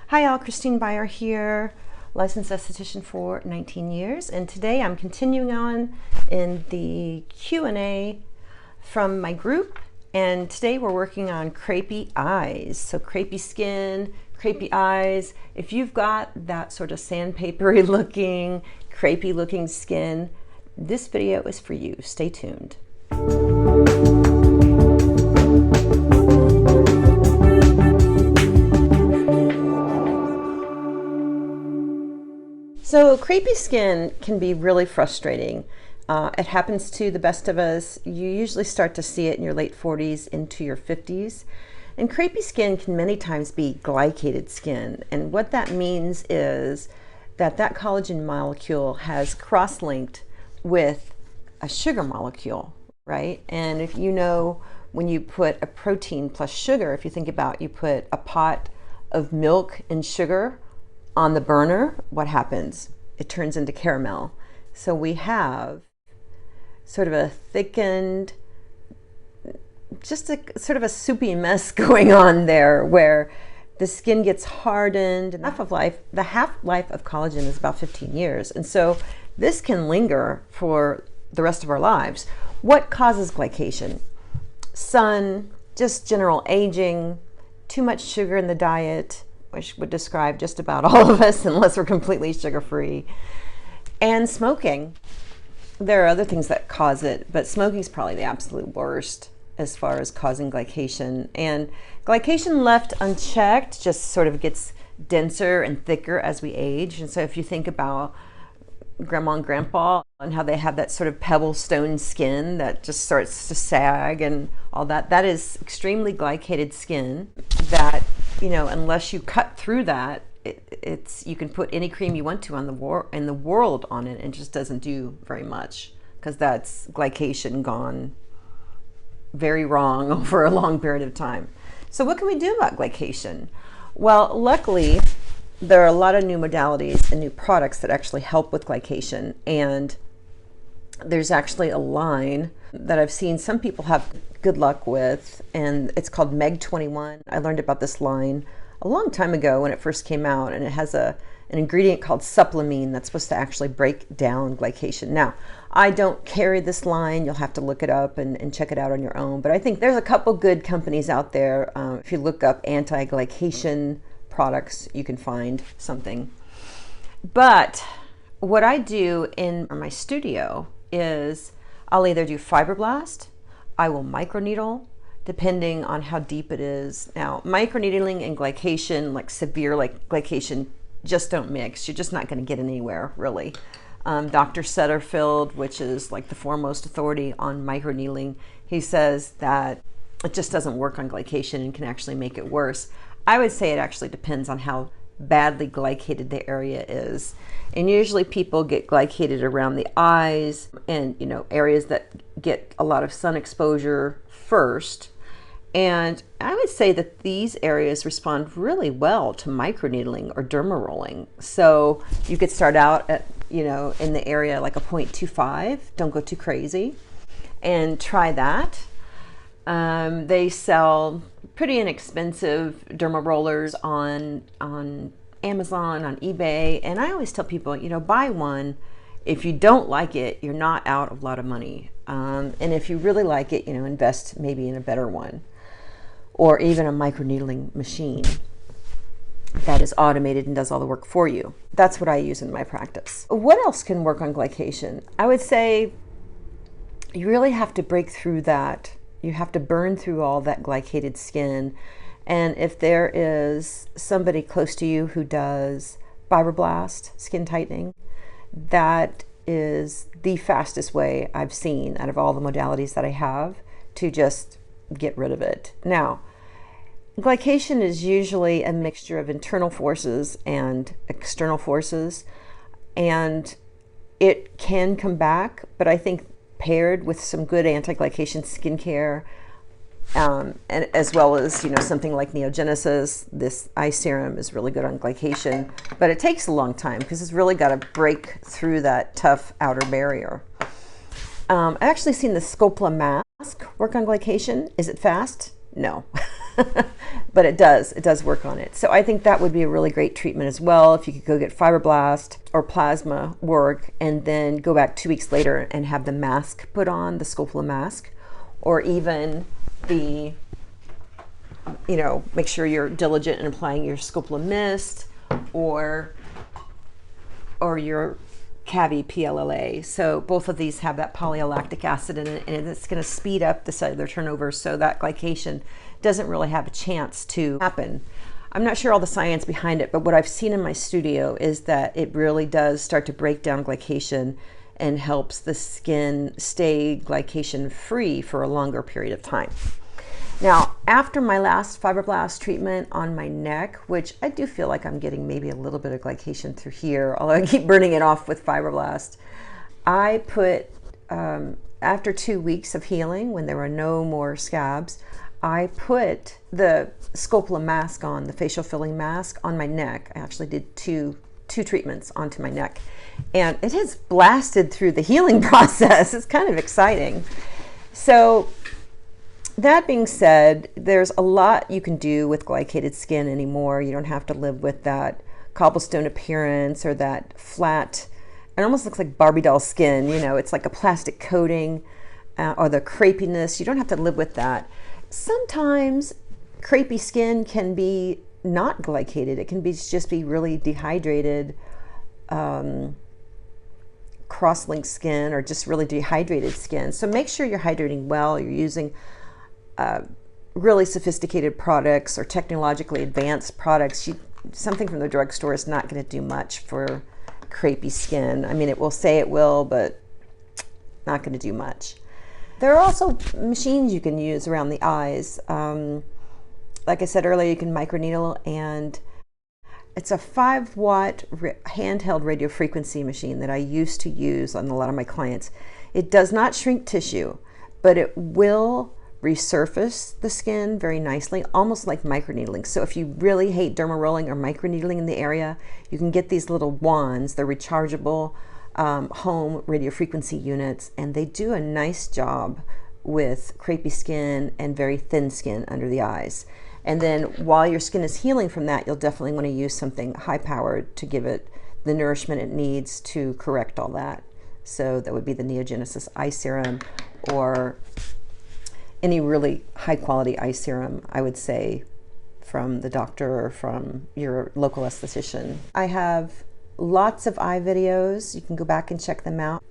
Hi all, Christine Byer here, licensed esthetician for 19 years, and today I'm continuing on in the Q&A from my group, and today we're working on crepey eyes. So crepey skin, crepey eyes. If you've got that sort of sandpapery looking, crepey looking skin, this video is for you. Stay tuned. So crepey skin can be really frustrating. It happens to the best of us. You usually start to see it in your late 40s into your 50s. And crepey skin can many times be glycated skin. And what that means is that that collagen molecule has cross-linked with a sugar molecule, right? And if you know, when you put a protein plus sugar, if you think about, you put a pot of milk and sugar on the burner, what happens? It turns into caramel. So we have sort of a thickened, just a sort of a soupy mess going on there where the skin gets hardened. And the half-life of collagen is about 15 years. And so this can linger for the rest of our lives. What causes glycation? Sun, just general aging, too much sugar in the diet, which would describe just about all of us unless we're completely sugar-free, and smoking. There are other things that cause it, but smoking is probably the absolute worst as far as causing glycation. And glycation left unchecked just sort of gets denser and thicker as we age. And so if you think about grandma and grandpa and how they have that sort of pebble stone skin that just starts to sag and all that, that is extremely glycated skin that, you know, unless you cut through that, you can put any cream you want to in the world on it, and it just doesn't do very much because that's glycation gone very wrong over a long period of time. So what can we do about glycation? Well, luckily, there are a lot of new modalities and new products that actually help with glycation, and there's actually a line that I've seen some people have good luck with, and it's called Meg 21. I learned about this line a long time ago when it first came out, and it has an ingredient called supplemine that's supposed to actually break down glycation. Now, I don't carry this line. You'll have to look it up and check it out on your own, but I think there's a couple good companies out there. If you look up anti-glycation products, you can find something. But what I do in my studio is I'll either do fibroblast, I will microneedle, depending on how deep it is. Now, microneedling and glycation, like severe glycation, just don't mix. You're just not going to get anywhere, really. Dr. Setterfield, which is like the foremost authority on microneedling, he says that it just doesn't work on glycation and can actually make it worse. I would say it actually depends on how badly glycated the area is. And usually people get glycated around the eyes and, you know, areas that get a lot of sun exposure first. And I would say that these areas respond really well to microneedling or derma rolling. So you could start out at, you know, in the area like a 0.25, don't go too crazy, and try that. They sell pretty inexpensive derma rollers on Amazon, on eBay, and I always tell people, you know, buy one. If you don't like it, you're not out a lot of money. And if you really like it, you know, invest maybe in a better one, or even a microneedling machine that is automated and does all the work for you. That's what I use in my practice. What else can work on glycation? I would say you really have to break through that. You have to burn through all that glycated skin. And if there is somebody close to you who does fibroblast, skin tightening, that is the fastest way I've seen out of all the modalities that I have to just get rid of it. Now, glycation is usually a mixture of internal forces and external forces, and it can come back, but I think paired with some good anti-glycation skincare, and as well as, you know, something like Neogenesis, this eye serum is really good on glycation, but it takes a long time because it's really got to break through that tough outer barrier. I've actually seen the Scopla mask work on glycation. Is it fast? No. but it does work on it. So I think that would be a really great treatment as well, if you could go get fibroblast or plasma work and then go back 2 weeks later and have the mask put on, the scopula mask, or even the, you know, make sure you're diligent in applying your scopula mist or your Cavi PLLA. So both of these have that polylactic acid in it, and it's going to speed up the cellular turnover so that glycation doesn't really have a chance to happen. I'm not sure all the science behind it, but what I've seen in my studio is that it really does start to break down glycation and helps the skin stay glycation free for a longer period of time. Now, after my last fibroblast treatment on my neck, which I do feel like I'm getting maybe a little bit of glycation through here, although I keep burning it off with fibroblast, I put, after 2 weeks of healing, when there were no more scabs, I put the scopula mask on, the facial filling mask, on my neck. I actually did two treatments onto my neck, and it has blasted through the healing process. It's kind of exciting. So that being said, there's a lot you can do with glycated skin anymore. You don't have to live with that cobblestone appearance or that flat, it almost looks like Barbie doll skin, you know, it's like a plastic coating, or the crepiness. You don't have to live with that. Sometimes crepey skin can be not glycated. It can be just be really dehydrated, cross-linked skin, or just really dehydrated skin. So make sure you're hydrating well. You're using really sophisticated products or technologically advanced products. Something from the drugstore is not going to do much for crepey skin. I mean, it will say it will, but not going to do much. There are also machines you can use around the eyes. Like I said earlier, you can microneedle, and it's a 5-watt handheld radiofrequency machine that I used to use on a lot of my clients. It does not shrink tissue, but it will resurface the skin very nicely, almost like microneedling. So if you really hate derma rolling or microneedling in the area, you can get these little wands. They're rechargeable home radiofrequency units, and they do a nice job with crepey skin and very thin skin under the eyes. And then while your skin is healing from that, you'll definitely want to use something high-powered to give it the nourishment it needs to correct all that. So that would be the Neogenesis eye serum, or any really high-quality eye serum, I would say, from the doctor or from your local esthetician. I have lots of eye videos. You can go back and check them out.